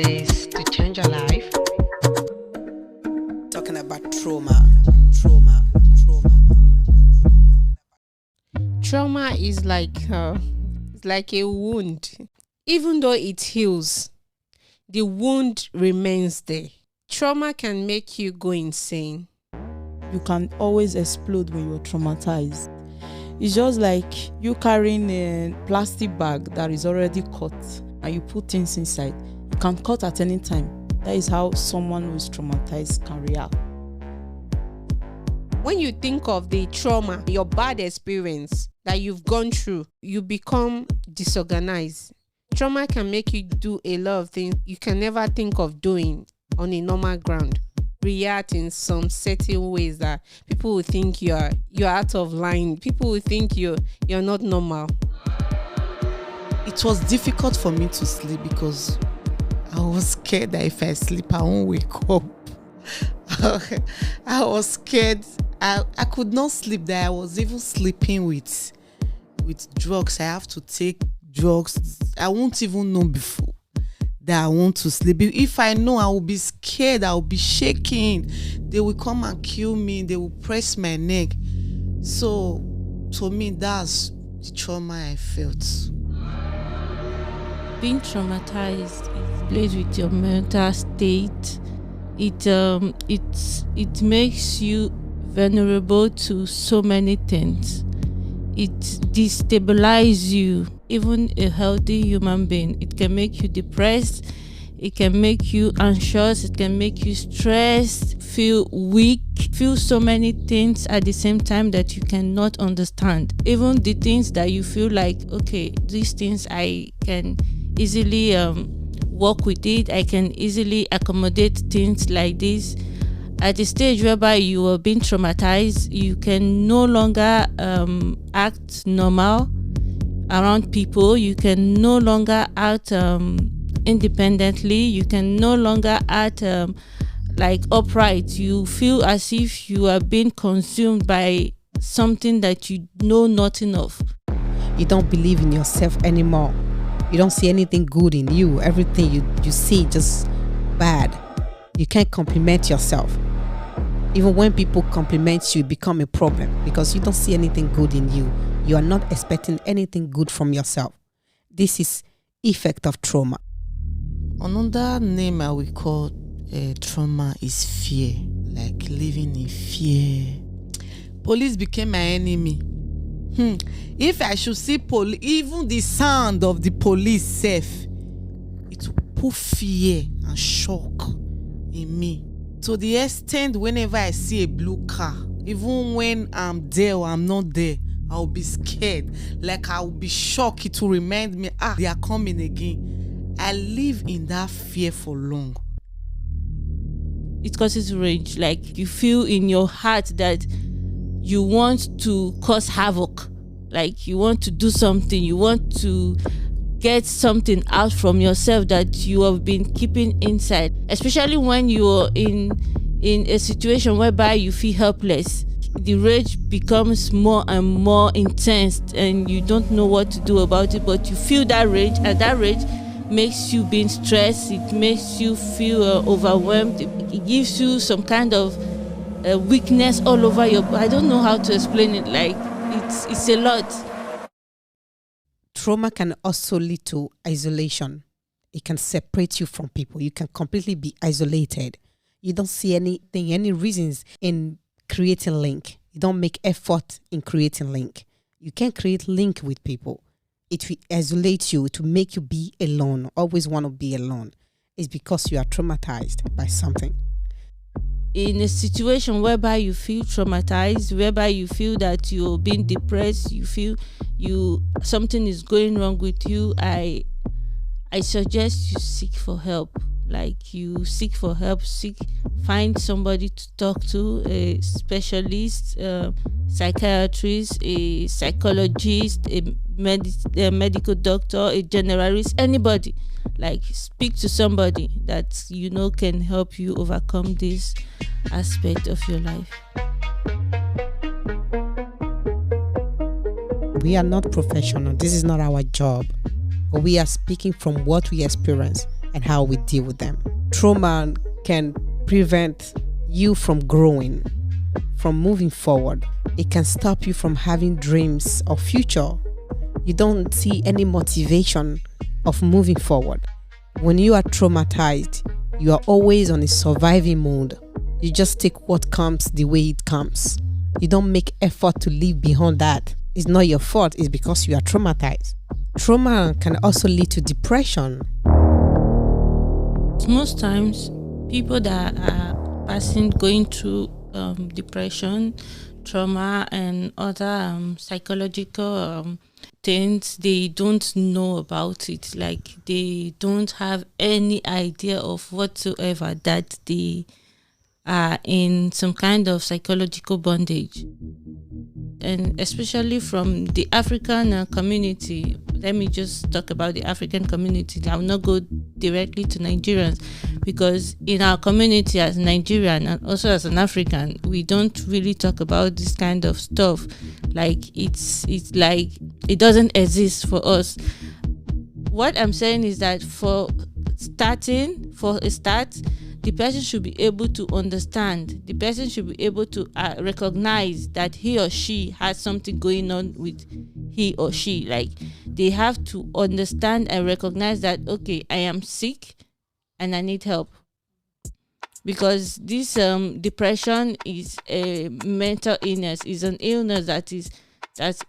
this to change your life? Talking about trauma. Trauma is like a wound. Even though it heals, the wound remains there. Trauma can make you go insane. You can always explode when you're traumatized. It's just like you carrying a plastic bag that is already cut and you put things inside. You can cut at any time. That is how someone who is traumatized can react. When you think of the trauma, your bad experience that you've gone through, you become disorganized. Trauma can make you do a lot of things you can never think of doing on a normal ground. React in some certain ways that people will think you're out of line. People will think you're not normal. It was difficult for me to sleep because I was scared that if I sleep, I won't wake up. I was scared. I could not sleep, that I was even sleeping with drugs. I have to take drugs. I won't even know before that I want to sleep. If I know, I will be scared. I will be shaking. They will come and kill me. They will press my neck. So, to me, that's the trauma I felt. Being traumatized, it plays with your mental state. It makes you vulnerable to so many things. It destabilizes you. Even a healthy human being, it can make you depressed, it can make you anxious, it can make you stressed, feel weak, feel so many things at the same time that you cannot understand. Even the things that you feel like, okay, these things I can easily work with it, I can easily accommodate things like this. At the stage whereby you are being traumatized, you can no longer act normal around people. You can no longer act independently. You can no longer act like upright. You feel as if you are being consumed by something that you know nothing of. You don't believe in yourself anymore. You don't see anything good in you. Everything you see just bad. You can't compliment yourself. Even when people compliment you, it becomes a problem because you don't see anything good in you. You are not expecting anything good from yourself. This is effect of trauma. Another name I will call trauma is fear. Like living in fear. Police became my enemy. If I should see even the sound of the police safe, it will put fear and shock in me. To the extent whenever I see a blue car, even when I'm there or I'm not there, I'll be scared. Like I'll be shocked. It will remind me, they are coming again. I live in that fear for long. It causes rage. Like you feel in your heart that you want to cause havoc. Like you want to do something. You want to get something out from yourself that you have been keeping inside. Especially when you're in a situation whereby you feel helpless. The rage becomes more and more intense and you don't know what to do about it, but you feel that rage, and that rage makes you being stressed. It makes you feel overwhelmed. It gives you some kind of weakness all over your body. I don't know how to explain it. Like it's a lot. Trauma can also lead to isolation. It can separate you from people. You can completely be isolated. You don't see anything, any reasons in creating link. You don't make effort in creating link. You can't create link with people. It will isolate you, to make you be alone, always want to be alone. It's because you are traumatized by something. In a situation whereby you feel traumatized, whereby you feel that you're being depressed, you feel something is going wrong with you, I suggest you seek for help. Like you seek for help, find somebody to talk to, a specialist, psychiatrist, a psychologist, a medical doctor, a generalist, anybody. Like speak to somebody that you know can help you overcome this aspect of your life. We are not professional. This is not our job. But we are speaking from what we experience. and how we deal with them. Trauma can prevent you from growing, from moving forward. It can stop you from having dreams or future. You don't see any motivation of moving forward. When you are traumatized, you are always on a surviving mode. You just take what comes the way it comes. You don't make effort to live beyond that. It's not your fault, it's because you are traumatized. Trauma can also lead to depression. Most times, people that are going through depression, trauma, and other psychological things, they don't know about it. Like, they don't have any idea of whatsoever that they are in some kind of psychological bondage. And especially from the African community, let me just talk about the African community. I will not go directly to Nigerians, because in our community as Nigerian and also as an African, we don't really talk about this kind of stuff. Like, it's like it doesn't exist for us. What I'm saying is that for a start, the person should be able to understand. The person should be able to recognize that he or she has something going on with he or she. Like, they have to understand and recognize that, okay, I am sick and I need help. Because this depression is a mental illness, is an illness that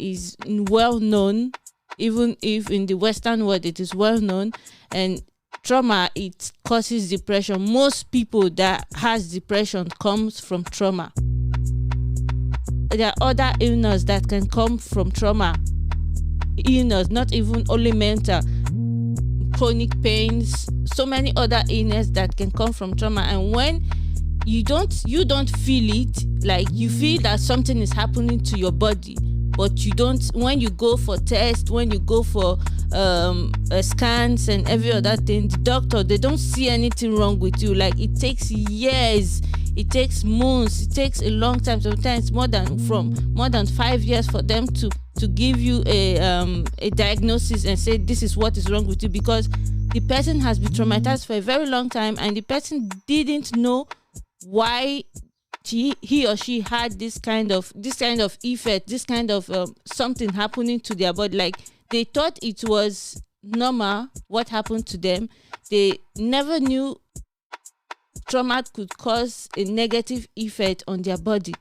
is well known, even if in the Western world it is well known. And trauma, it causes depression. Most people that has depression comes from trauma. There are other illness that can come from trauma. Illness, not even only mental, chronic pains, so many other illness that can come from trauma. And when you don't feel it, like you feel that something is happening to your body, but you don't. When you go for tests, when you go for scans and every other thing, the doctor, they don't see anything wrong with you. Like, it takes years, it takes months, it takes a long time, sometimes more than 5 years for them to give you a diagnosis and say this is what is wrong with you, because the person has been traumatized for a very long time and the person didn't know why he or she had this kind of effect, this kind of something happening to their body. Like, they thought it was normal what happened to them. They never knew trauma could cause a negative effect on their body.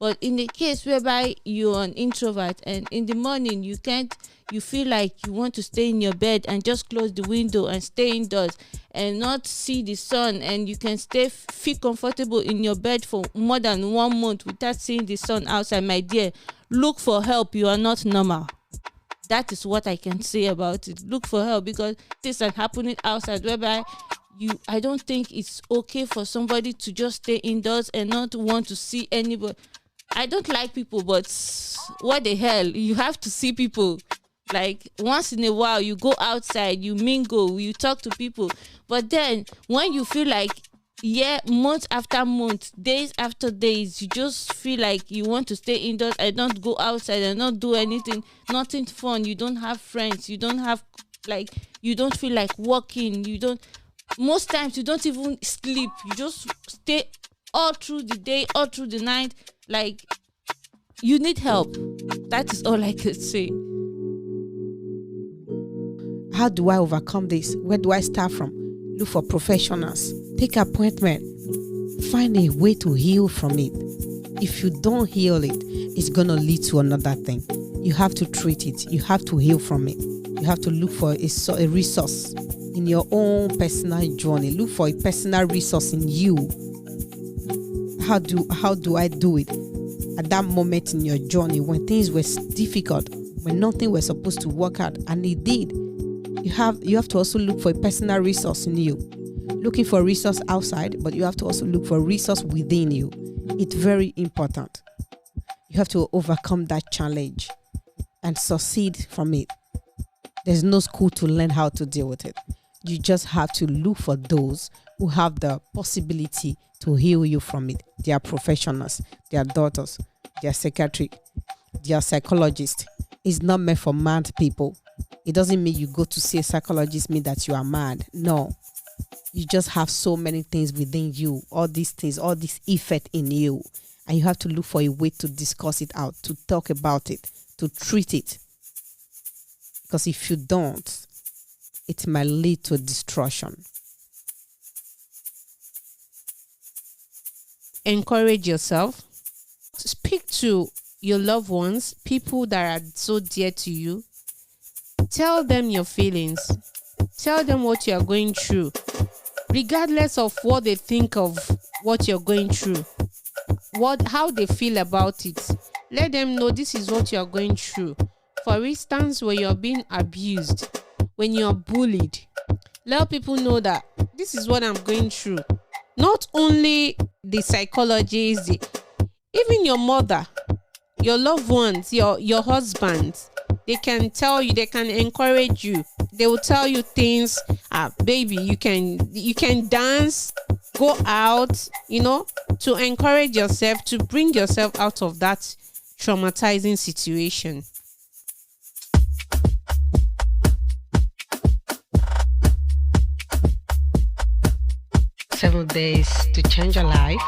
But in the case whereby you're an introvert and in the morning you feel like you want to stay in your bed and just close the window and stay indoors and not see the sun, and you can feel comfortable in your bed for more than 1 month without seeing the sun outside, my dear, look for help. You are not normal. That is what I can say about it. Look for help, because things are happening outside whereby I don't think it's okay for somebody to just stay indoors and not want to see anybody. I don't like people, but what the hell? You have to see people. Like, once in a while, you go outside, you mingle, you talk to people. But then, when you feel like, month after month, days after days, you just feel like you want to stay indoors and not go outside and not do anything, nothing fun. You don't have friends. You don't have, like, you don't feel like walking. Most times, you don't even sleep. You just stay all through the day, all through the night. Like, you need help. That is all I could say. How do I overcome this? Where do I start from? Look for professionals. Take appointment. Find a way to heal from it. If you don't heal it, it's going to lead to another thing. You have to treat it. You have to heal from it. You have to look for a resource in your own personal journey. Look for a personal resource in you. How do I do it? At that moment in your journey, when things were difficult, when nothing was supposed to work out, and it did, you have to also look for a personal resource in you. Looking for a resource outside, but you have to also look for a resource within you. It's very important. You have to overcome that challenge and succeed from it. There's no school to learn how to deal with it. You just have to look for those who have the possibility to heal you from it. They are professionals, they are doctors, they are psychiatric, they are psychologists. It's not meant for mad people. It doesn't mean you go to see a psychologist mean that you are mad. No. You just have so many things within you, all these things, all this effect in you. And you have to look for a way to discuss it out, to talk about it, to treat it. Because if you don't, it might lead to destruction. Encourage yourself. Speak to your loved ones, people that are so dear to you. Tell them your feelings. Tell them what you are going through, regardless of what they think of what you're going through, how they feel about it. Let them know this is what you're going through. For instance, when you're being abused, when you're bullied, let people know that this is what I'm going through. Not only the psychologists, even your mother, your loved ones, your husband, they can tell you, they can encourage you. They will tell you things, baby, you can dance, go out, to encourage yourself, to bring yourself out of that traumatizing situation. Seven days to change your life.